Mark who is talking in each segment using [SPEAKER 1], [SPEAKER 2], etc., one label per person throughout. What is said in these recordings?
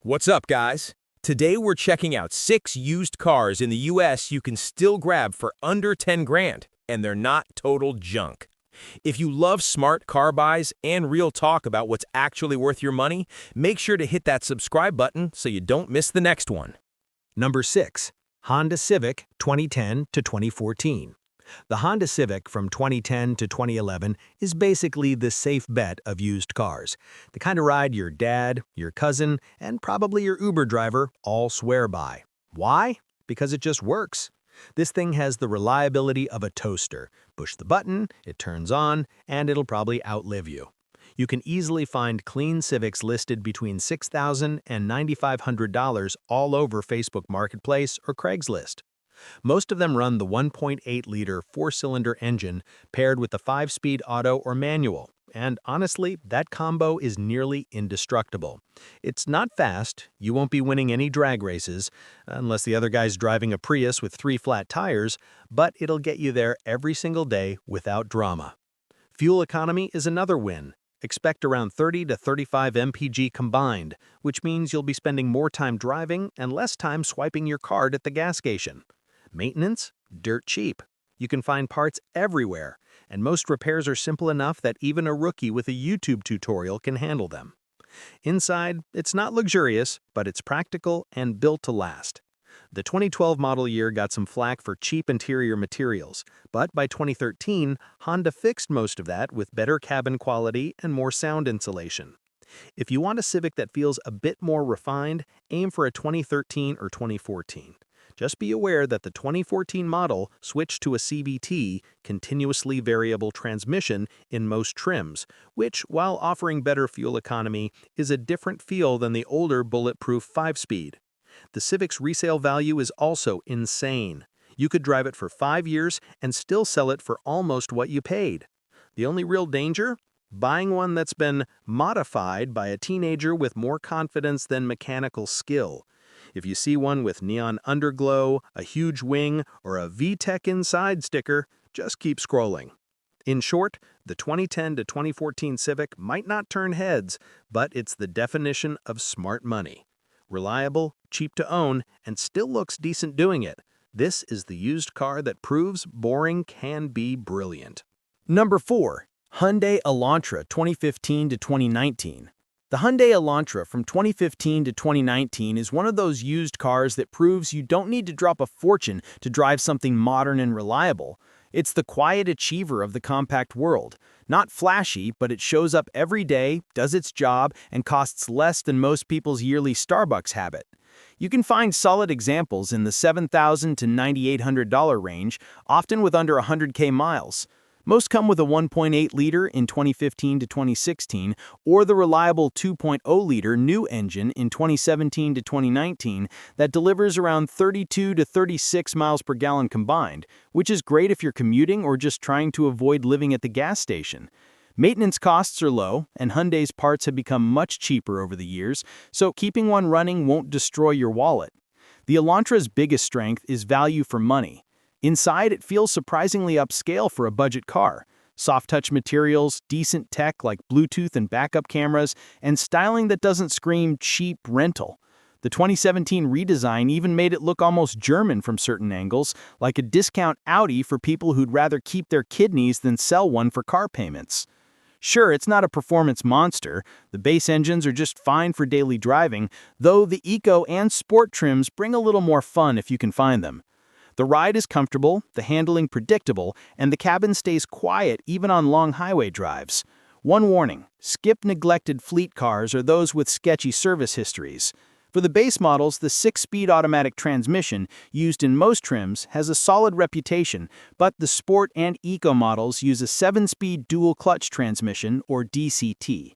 [SPEAKER 1] What's up, guys? Today we're checking out 6 used cars in the US you can still grab for under 10 grand, and they're not total junk. If you love smart car buys and real talk about what's actually worth your money, make sure to hit that subscribe button so you don't miss the next one.
[SPEAKER 2] Number 6. Honda Civic 2010 to 2014. The Honda Civic from 2010 to 2011 is basically the safe bet of used cars. The kind of ride your dad, your cousin, and probably your Uber driver all swear by. Why? Because it just works. This thing has the reliability of a toaster. Push the button, it turns on, and it'll probably outlive you. You can easily find clean Civics listed between $6,000 and $9,500 all over Facebook Marketplace or Craigslist. Most of them run the 1.8-liter four-cylinder engine paired with the 5-speed auto or manual, and honestly, that combo is nearly indestructible. It's not fast, you won't be winning any drag races, unless the other guy's driving a Prius with 3 flat tires, but it'll get you there every single day without drama. Fuel economy is another win. Expect around 30 to 35 mpg combined, which means you'll be spending more time driving and less time swiping your card at the gas station. Maintenance? Dirt cheap. You can find parts everywhere, and most repairs are simple enough that even a rookie with a YouTube tutorial can handle them. Inside, it's not luxurious, but it's practical and built to last. The 2012 model year got some flack for cheap interior materials, but by 2013, Honda fixed most of that with better cabin quality and more sound insulation. If you want a Civic that feels a bit more refined, aim for a 2013 or 2014. Just be aware that the 2014 model switched to a CVT, continuously variable transmission, in most trims, which, while offering better fuel economy, is a different feel than the older bulletproof 5-speed. The Civic's resale value is also insane. You could drive it for 5 years and still sell it for almost what you paid. The only real danger? Buying one that's been modified by a teenager with more confidence than mechanical skill. If you see one with neon underglow, a huge wing, or a VTEC inside sticker, just keep scrolling. In short, the 2010 to 2014 Civic might not turn heads, but it's the definition of smart money. Reliable, cheap to own, and still looks decent doing it. This is the used car that proves boring can be brilliant.
[SPEAKER 1] Number 4. Hyundai Elantra 2015 to 2019. The Hyundai Elantra from 2015 to 2019 is one of those used cars that proves you don't need to drop a fortune to drive something modern and reliable. It's the quiet achiever of the compact world. Not flashy, but it shows up every day, does its job, and costs less than most people's yearly Starbucks habit. You can find solid examples in the $7,000 to $9,800 range, often with under 100K miles. Most come with a 1.8-liter in 2015 to 2016 or the reliable 2.0-liter new engine in 2017 to 2019 that delivers around 32 to 36 miles per gallon combined, which is great if you're commuting or just trying to avoid living at the gas station. Maintenance costs are low, and Hyundai's parts have become much cheaper over the years, so keeping one running won't destroy your wallet. The Elantra's biggest strength is value for money. Inside, it feels surprisingly upscale for a budget car. Soft-touch materials, decent tech like Bluetooth and backup cameras, and styling that doesn't scream cheap rental. The 2017 redesign even made it look almost German from certain angles, like a discount Audi for people who'd rather keep their kidneys than sell one for car payments. Sure, it's not a performance monster. The base engines are just fine for daily driving, though the eco and sport trims bring a little more fun if you can find them. The ride is comfortable, the handling predictable, and the cabin stays quiet even on long highway drives. One warning, skip neglected fleet cars or those with sketchy service histories. For the base models, the 6-speed automatic transmission, used in most trims, has a solid reputation, but the sport and eco models use a 7-speed dual-clutch transmission, or DCT.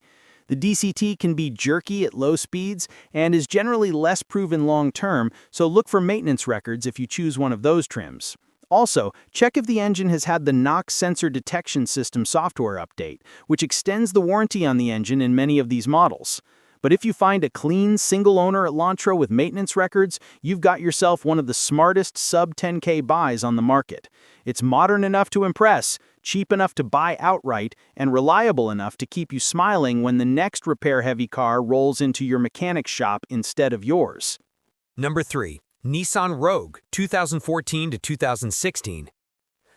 [SPEAKER 1] The DCT can be jerky at low speeds and is generally less proven long-term, so look for maintenance records if you choose one of those trims. Also, check if the engine has had the NOx sensor detection system software update, which extends the warranty on the engine in many of these models. But if you find a clean, single-owner Elantra with maintenance records, you've got yourself one of the smartest sub-10K buys on the market. It's modern enough to impress, cheap enough to buy outright, and reliable enough to keep you smiling when the next repair-heavy car rolls into your mechanic's shop instead of yours.
[SPEAKER 2] Number 3. Nissan Rogue, 2014 to 2016.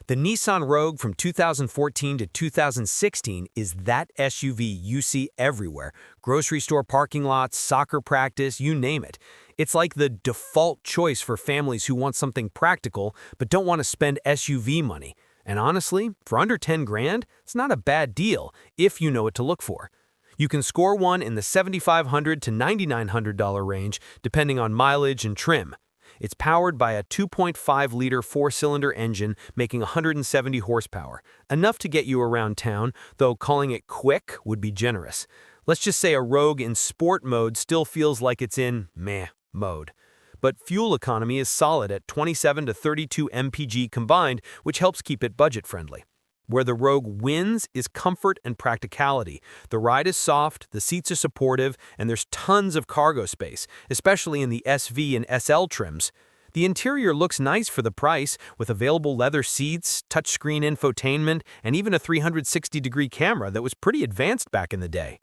[SPEAKER 2] The Nissan Rogue from 2014 to 2016 is that SUV you see everywhere. Grocery store parking lots, soccer practice, you name it. It's like the default choice for families who want something practical but don't want to spend SUV money. And honestly, for under 10 grand, it's not a bad deal if you know what to look for. You can score one in the $7,500 to $9,900 range depending on mileage and trim. It's powered by a 2.5-liter four-cylinder engine making 170 horsepower, enough to get you around town, though calling it quick would be generous. Let's just say a Rogue in sport mode still feels like it's in meh mode. But fuel economy is solid at 27 to 32 mpg combined, which helps keep it budget-friendly. Where the Rogue wins is comfort and practicality. The ride is soft, the seats are supportive, and there's tons of cargo space, especially in the SV and SL trims. The interior looks nice for the price, with available leather seats, touchscreen infotainment, and even a 360-degree camera that was pretty advanced back in the day.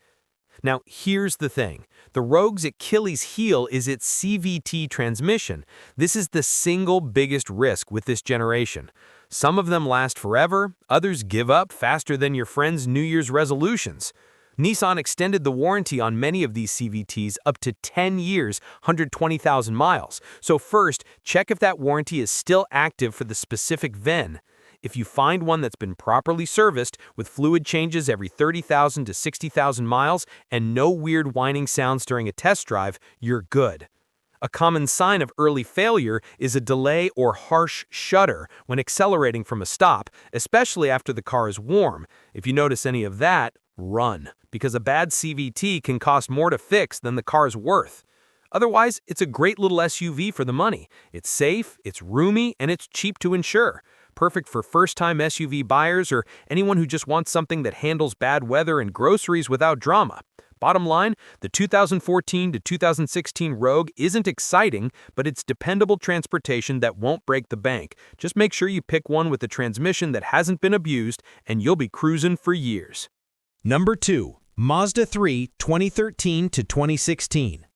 [SPEAKER 2] Now, here's the thing. The Rogue's Achilles heel is its CVT transmission. This is the single biggest risk with this generation. Some of them last forever, others give up faster than your friend's New Year's resolutions. Nissan extended the warranty on many of these CVTs up to 10 years, 120,000 miles. So first, check if that warranty is still active for the specific VIN. If you find one that's been properly serviced, with fluid changes every 30,000 to 60,000 miles and no weird whining sounds during a test drive, you're good. A common sign of early failure is a delay or harsh shudder when accelerating from a stop, especially after the car is warm. If you notice any of that, run, because a bad CVT can cost more to fix than the car's worth. Otherwise, it's a great little SUV for the money. It's safe, it's roomy, and it's cheap to insure. Perfect for first-time SUV buyers or anyone who just wants something that handles bad weather and groceries without drama. Bottom line, the 2014 to 2016 Rogue isn't exciting, but it's dependable transportation that won't break the bank. Just make sure you pick one with a transmission that hasn't been abused, and you'll be cruising for years.
[SPEAKER 1] Number 2. Mazda 3 2013 to 2016.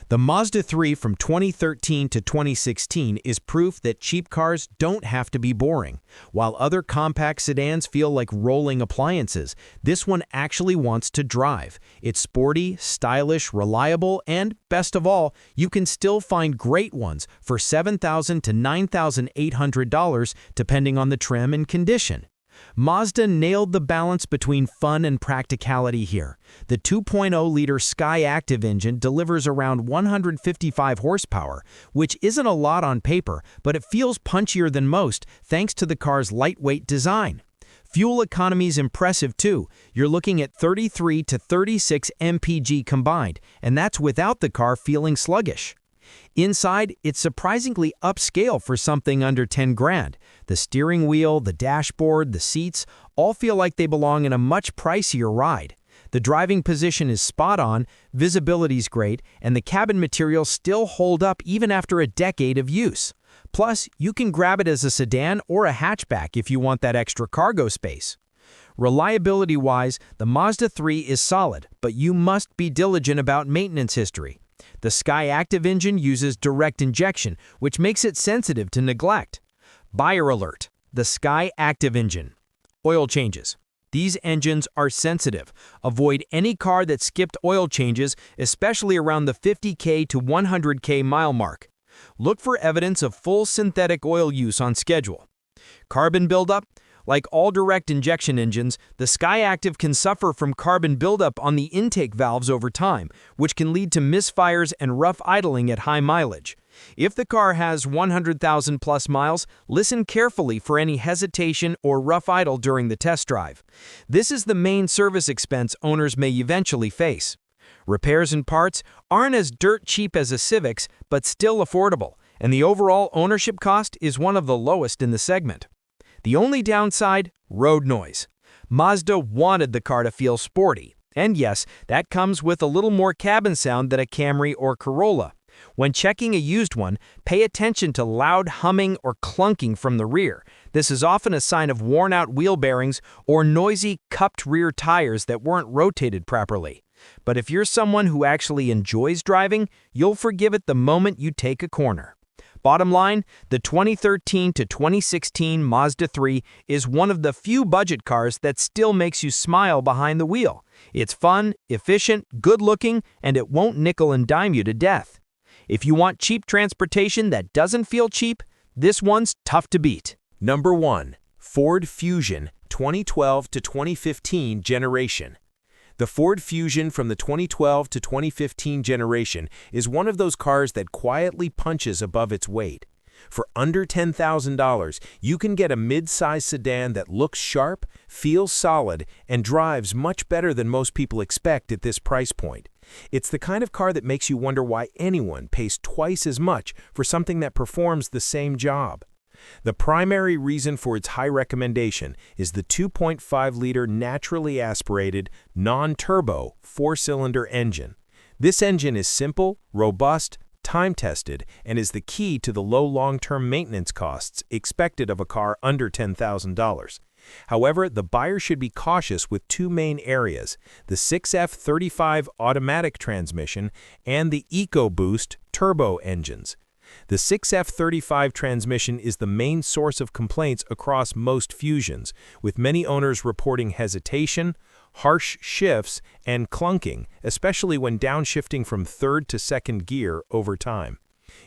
[SPEAKER 1] The Mazda 3 from 2013 to 2016 is proof that cheap cars don't have to be boring. While other compact sedans feel like rolling appliances, this one actually wants to drive. It's sporty, stylish, reliable, and, best of all, you can still find great ones for $7,000 to $9,800 depending on the trim and condition. Mazda nailed the balance between fun and practicality here. The 2.0-liter Skyactiv engine delivers around 155 horsepower, which isn't a lot on paper, but it feels punchier than most thanks to the car's lightweight design. Fuel economy's impressive too. You're looking at 33 to 36 mpg combined, and that's without the car feeling sluggish. Inside, it's surprisingly upscale for something under 10 grand. The steering wheel, the dashboard, the seats all feel like they belong in a much pricier ride. The driving position is spot on, visibility's great, and the cabin materials still hold up even after a decade of use. Plus, you can grab it as a sedan or a hatchback if you want that extra cargo space. Reliability-wise, the Mazda 3 is solid, but you must be diligent about maintenance history. The Skyactiv engine uses direct injection, which makes it sensitive to neglect. Buyer alert: the Skyactiv engine. Oil changes. These engines are sensitive. Avoid any car that skipped oil changes, especially around the 50K to 100K mile mark. Look for evidence of full synthetic oil use on schedule. Carbon buildup. Like all direct injection engines, the Skyactiv can suffer from carbon buildup on the intake valves over time, which can lead to misfires and rough idling at high mileage. If the car has 100,000 plus miles, listen carefully for any hesitation or rough idle during the test drive. This is the main service expense owners may eventually face. Repairs and parts aren't as dirt cheap as a Civic's, but still affordable, and the overall ownership cost is one of the lowest in the segment. The only downside? Road noise. Mazda wanted the car to feel sporty, and yes, that comes with a little more cabin sound than a Camry or Corolla.
[SPEAKER 2] When checking a used one, pay attention to loud humming or clunking from the rear. This is often a sign of worn-out wheel bearings or noisy, cupped rear tires that weren't rotated properly. But if you're someone who actually enjoys driving, you'll forgive it the moment you take a corner. Bottom line, the 2013 to 2016 Mazda 3 is one of the few budget cars that still makes you smile behind the wheel. It's fun, efficient, good-looking, and it won't nickel and dime you to death. If you want cheap transportation that doesn't feel cheap, this one's tough to beat.
[SPEAKER 1] Number 1. Ford Fusion 2012 to 2015 generation. The Ford Fusion from the 2012 to 2015 generation is one of those cars that quietly punches above its weight. For under $10,000, you can get a mid-size sedan that looks sharp, feels solid, and drives much better than most people expect at this price point. It's the kind of car that makes you wonder why anyone pays twice as much for something that performs the same job. The primary reason for its high recommendation is the 2.5-liter naturally aspirated, non-turbo, four-cylinder engine. This engine is simple, robust, time-tested, and is the key to the low long-term maintenance costs expected of a car under $10,000. However, the buyer should be cautious with two main areas: the 6F35 automatic transmission and the EcoBoost turbo engines. The 6F35 transmission is the main source of complaints across most Fusions, with many owners reporting hesitation, harsh shifts, and clunking, especially when downshifting from third to second gear over time.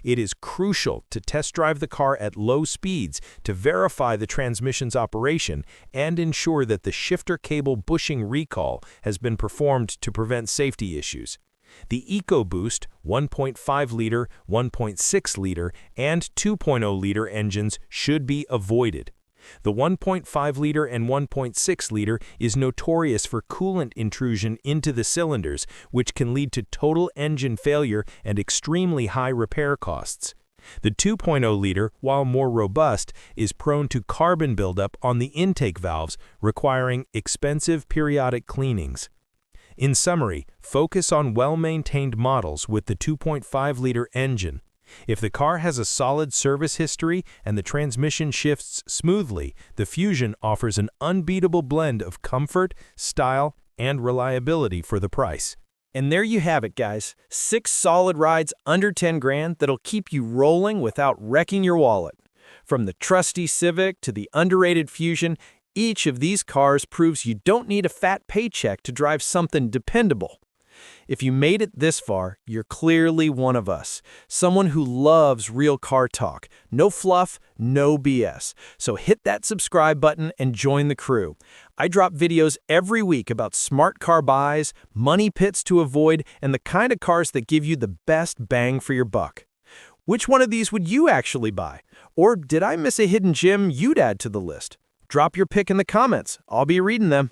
[SPEAKER 1] It is crucial to test drive the car at low speeds to verify the transmission's operation and ensure that the shifter cable bushing recall has been performed to prevent safety issues. The EcoBoost 1.5-liter, 1.6-liter, and 2.0-liter engines should be avoided. The 1.5-liter and 1.6-liter is notorious for coolant intrusion into the cylinders, which can lead to total engine failure and extremely high repair costs. The 2.0-liter, while more robust, is prone to carbon buildup on the intake valves, requiring expensive periodic cleanings. In summary, focus on well-maintained models with the 2.5-liter engine. If the car has a solid service history and the transmission shifts smoothly, the Fusion offers an unbeatable blend of comfort, style, and reliability for the price.
[SPEAKER 2] And there you have it, guys. 6 solid rides under 10 grand that'll keep you rolling without wrecking your wallet. From the trusty Civic to the underrated Fusion, each of these cars proves you don't need a fat paycheck to drive something dependable. If you made it this far, you're clearly one of us, someone who loves real car talk. No fluff, no BS. So hit that subscribe button and join the crew. I drop videos every week about smart car buys, money pits to avoid, and the kind of cars that give you the best bang for your buck. Which one of these would you actually buy? Or did I miss a hidden gem you'd add to the list? Drop your pick in the comments. I'll be reading them.